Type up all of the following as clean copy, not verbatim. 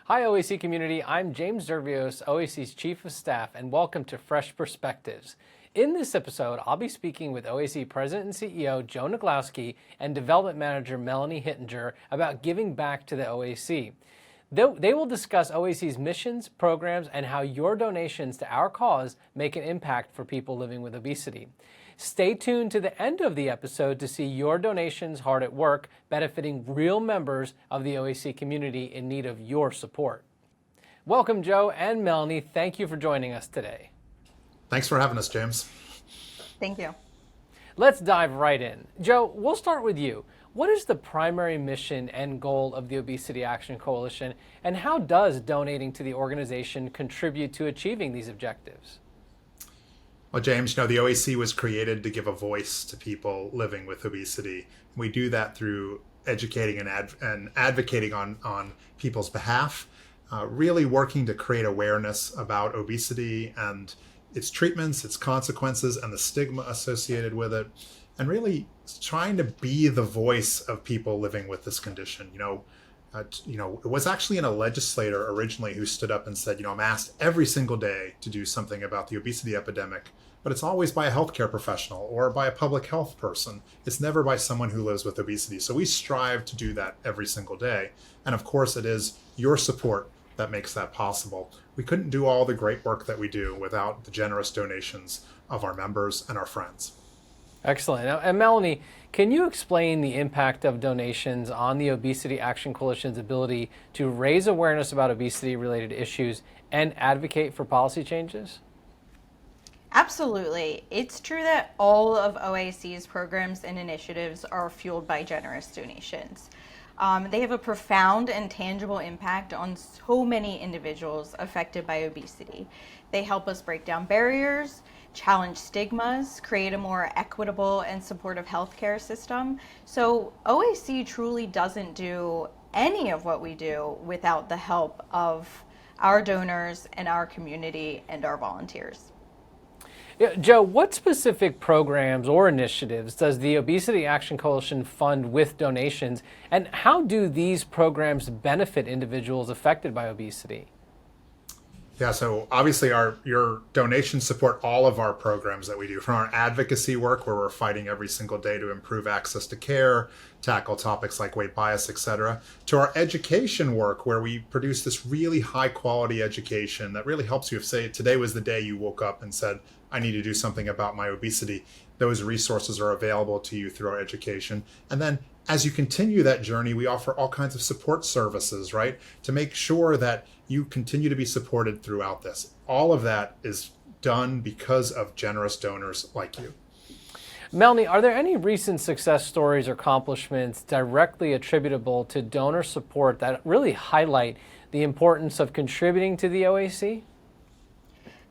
Hi, OAC community. I'm James Zervios, OAC's Chief of Staff, and welcome to Fresh Perspectives. In this episode, I'll be speaking with OAC President and CEO Joe Naglowski and Development Manager Melanie Hittinger about giving back to the OAC. They will discuss OAC's missions, programs, and how your donations to our cause make an impact for people living with obesity. Stay tuned to the end of the episode to see your donations hard at work, benefiting real members of the OAC community in need of your support. Welcome, Joe and Melanie. Thank you for joining us today. Thanks for having us, James. Thank you. Let's dive right in. Joe, we'll start with you. What is the primary mission and goal of the Obesity Action Coalition, and how does donating to the organization contribute to achieving these objectives? Well, James, the OAC was created to give a voice to people living with obesity. We do that through educating and advocating on people's behalf, really working to create awareness about obesity and its treatments, its consequences, and the stigma associated with it, and really trying to be the voice of people living with this condition. It was actually a legislator originally who stood up and said, I'm asked every single day to do something about the obesity epidemic, but it's always by a healthcare professional or by a public health person. It's never by someone who lives with obesity. So we strive to do that every single day. And of course, it is your support that makes that possible. We couldn't do all the great work that we do without the generous donations of our members and our friends. Excellent. Now, and Melanie, can you explain the impact of donations on the Obesity Action Coalition's ability to raise awareness about obesity-related issues and advocate for policy changes? Absolutely. It's true that all of OAC's programs and initiatives are fueled by generous donations. They have a profound and tangible impact on so many individuals affected by obesity. They help us break down barriers, challenge stigmas, create a more equitable and supportive healthcare system. So OAC truly doesn't do any of what we do without the help of our donors and our community and our volunteers. Yeah, Joe, what specific programs or initiatives does the Obesity Action Coalition fund with donations, and how do these programs benefit individuals affected by obesity? Yeah, so obviously your donations support all of our programs that we do, from our advocacy work where we're fighting every single day to improve access to care, tackle topics like weight bias, etc., to our education work where we produce this really high quality education that really helps you. If, say, today was the day you woke up and said, I need to do something about my obesity, those resources are available to you through our education. And then as you continue that journey, we offer all kinds of support services, right, to make sure that you continue to be supported throughout this. All of that is done because of generous donors like you. Melanie, are there any recent success stories or accomplishments directly attributable to donor support that really highlight the importance of contributing to the OAC?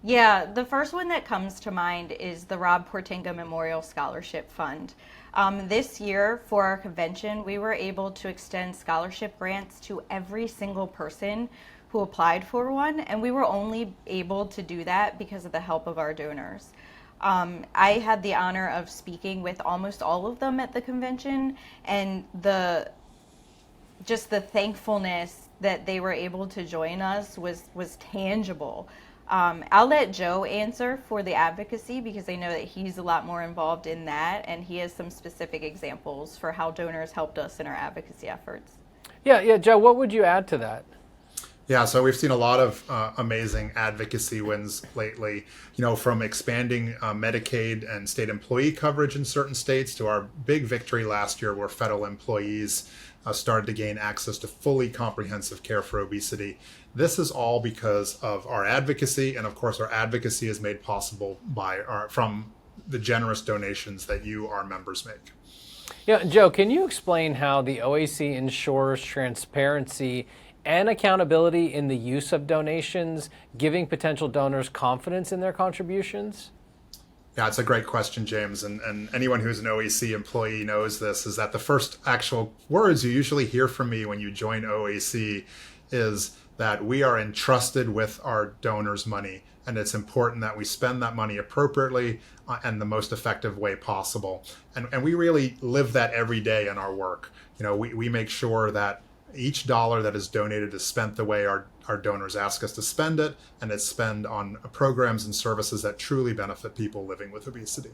Yeah, the first one that comes to mind is the Rob Portinga Memorial Scholarship Fund. This year for our convention, we were able to extend scholarship grants to every single person who applied for one, and we were only able to do that because of the help of our donors. I had the honor of speaking with almost all of them at the convention, and the thankfulness that they were able to join us was tangible. I'll let Joe answer for the advocacy because I know that he's a lot more involved in that, and he has some specific examples for how donors helped us in our advocacy efforts. Yeah, Joe, what would you add to that? Yeah, so we've seen a lot of amazing advocacy wins lately, from expanding Medicaid and state employee coverage in certain states to our big victory last year where federal employees started to gain access to fully comprehensive care for obesity. This is all because of our advocacy, and of course our advocacy is made possible from the generous donations that you, our members, make. Yeah, Joe, can you explain how the OAC ensures transparency and accountability in the use of donations, giving potential donors confidence in their contributions? Yeah, it's a great question, James. And anyone who's an OAC employee knows this, is that the first actual words you usually hear from me when you join OAC is that we are entrusted with our donors' money. And it's important that we spend that money appropriately and the most effective way possible. And we really live that every day in our work. We make sure that Each dollar that is donated is spent the way our donors ask us to spend it, and it's spent on programs and services that truly benefit people living with obesity.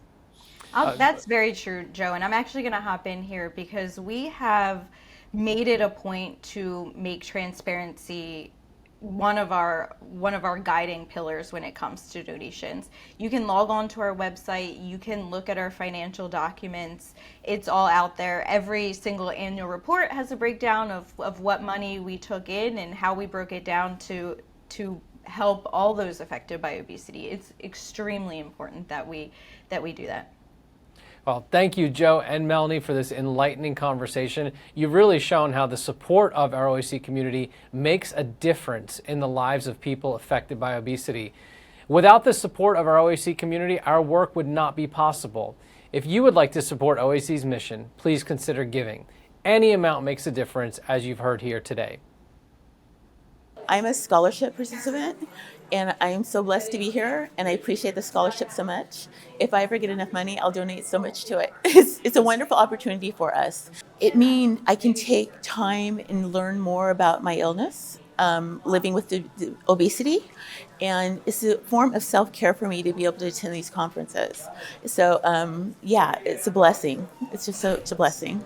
That's very true, Joe. And I'm actually going to hop in here because we have made it a point to make transparency one of our guiding pillars when it comes to donations. You can log on to our website, you can look at our financial documents. It's all out there. Every single annual report has a breakdown of what money we took in and how we broke it down to help all those affected by obesity. It's extremely important that we do that. Well, thank you, Joe and Melanie, for this enlightening conversation. You've really shown how the support of our OAC community makes a difference in the lives of people affected by obesity. Without the support of our OAC community, our work would not be possible. If you would like to support OAC's mission, please consider giving. Any amount makes a difference, as you've heard here today. I'm a scholarship participant, and I am so blessed to be here, and I appreciate the scholarship so much. If I ever get enough money, I'll donate so much to it. It's a wonderful opportunity for us. It means I can take time and learn more about my illness, living with the obesity, and it's a form of self-care for me to be able to attend these conferences. So yeah, it's a blessing. It's just such a blessing.